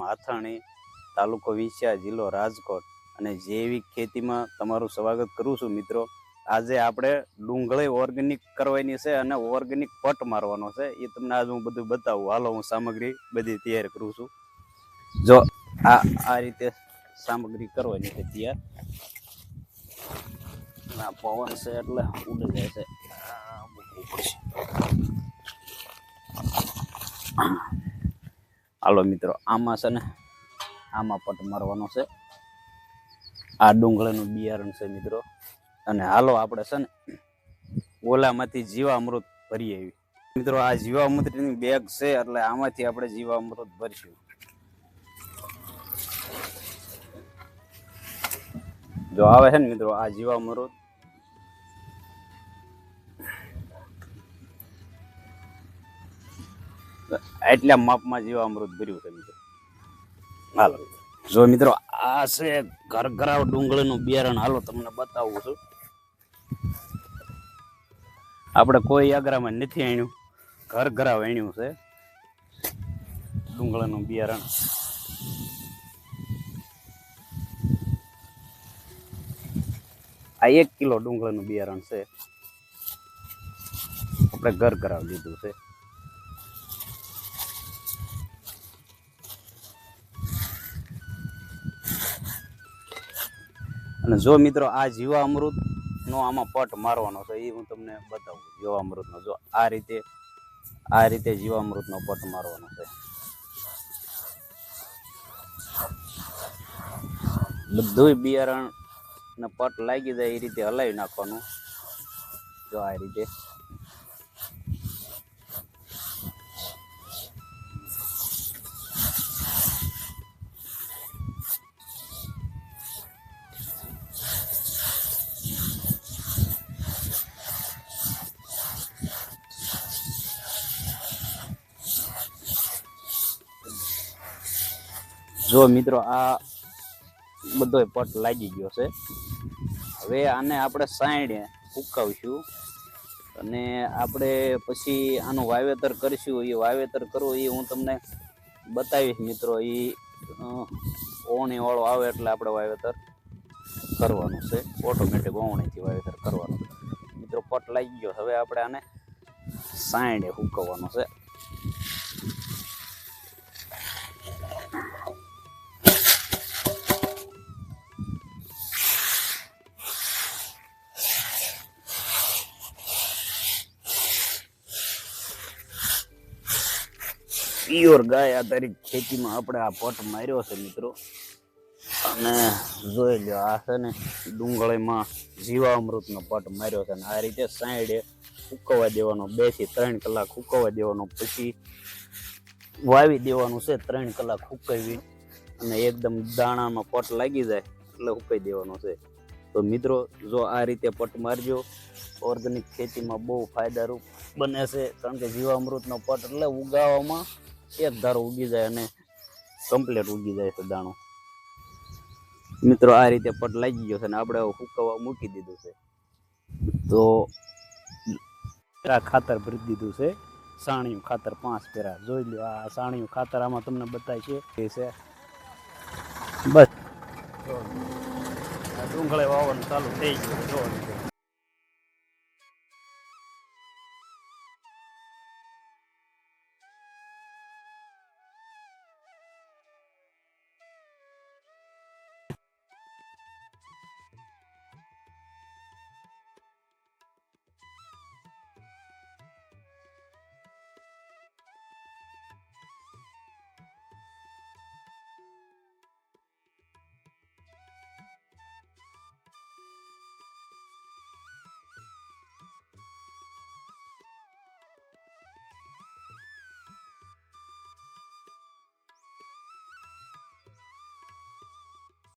હાથાણી, તાલુકો વિછિયા, જિલ્લો રાજકોટ અને જૈવિક ખેતીમાં તમારું સ્વાગત કરું છું મિત્રો. આજે આપણે ડુંગળી ઓર્ગેનિક કરવાની છે અને ઓર્ગેનિક પટ મારવાનો છે. એ તમને આજ હું બધું બતાવું. હાલો, હું સામગ્રી બધી તૈયાર કરું છું. જો આ રીતે સામગ્રી કરવાની છે તૈયાર. આ પવન છે એટલે ઉડી જાય છે. હાલો મિત્રો, આમાં છે ને આમાં પટ મારવાનો છે. આ ડુંગળીનું બિયારણ છે મિત્રો. અને હાલો આપણે છે ને ઓલામાંથી જીવામૃત ભરી આવી મિત્રો. આ જીવામૃતની બેગ છે એટલે આમાંથી આપણે જીવામૃત ભરશું. જો આવે છે ને મિત્રો આ જીવામૃત, એટલા માપમાં જીવામૃત ભર્યું છે મિત્રો. હાલો જો મિત્રો, આ છે ઘરઘરાવ ડુંગળીનું બિયારણ. હાલો તમને બતાવું છું. આપણે કોઈ આગ્રામાં નથી આણ્યું, ઘરઘરાવ આણ્યું છે ડુંગળીનું બિયારણ. આ 1 કિલો ડુંગળીનું બિયારણ છે. આપણે ઘરઘરાવ લીધું છે. અને જો મિત્રો, આ જીવામૃત નો આમાં પટ મારવાનો છે. એ હું તમને બતાવું. જીવામૃત નો જો આ રીતે જીવામૃત નો પટ મારવાનો છે. બધું બિયારણ ને પટ લાગી જાય એ રીતે હલાવી નાખવાનું. જો આ રીતે જો મિત્રો, આ બધો પટ લાગી ગયો છે. હવે આને આપણે સાંયડે ઉકાવશું અને આપણે પછી આનું વાવેતર કરીશું. એ વાવેતર કરવું એ હું તમને બતાવીશ મિત્રો. એ ઓવણી વાળો આવે એટલે આપણે વાવેતર કરવાનું છે. ઓટોમેટિક ઓવણીથી વાવેતર કરવાનું મિત્રો. પટ લાગી ગયો. હવે આપણે આને સાંયડે ઉકવવાનો છે. પ્યોર ગાય આધારિત ખેતીમાં આપણે આ પટ માર્યો છે મિત્રો. અને જોઈ લો, આ છે ને ડુંગળીમાં જીવામૃતનો પટ માર્યો છે. અને આ રીતે સાંયડે ઉકવવા દેવાનો. 2 થી 3 કલાક ઉકવવા દેવાનો. પછી વાવી દેવાનું છે. 3 કલાક ઉકવી અને એકદમ દાણામાં પટ લાગી જાય એટલે ઉકાઈ દેવાનો છે. તો મિત્રો, જો આ રીતે પટ મારજો. ઓર્ગેનિક ખેતીમાં બહુ ફાયદારૂપ બને છે. કારણ કે જીવામૃતનો પટ એટલે ઉગાવવામાં એક ધારો ઉગી જાય અને કમ્પ્લીટ ઉગી જાય છે દાણો. મિત્રો, આ રીતે પટ લાગી ગયો છે અને આપણે સુકવવા મૂકી દીધું છે. તો ખાતર ભરી દીધું છે. સાણિયું ખાતર 5 પેરા. જોઈ લો, આ સાણિયું ખાતર આમાં તમને બતાય છે. બસ ડુંગળી વાવવાનું ચાલુ થઈ ગયું. જો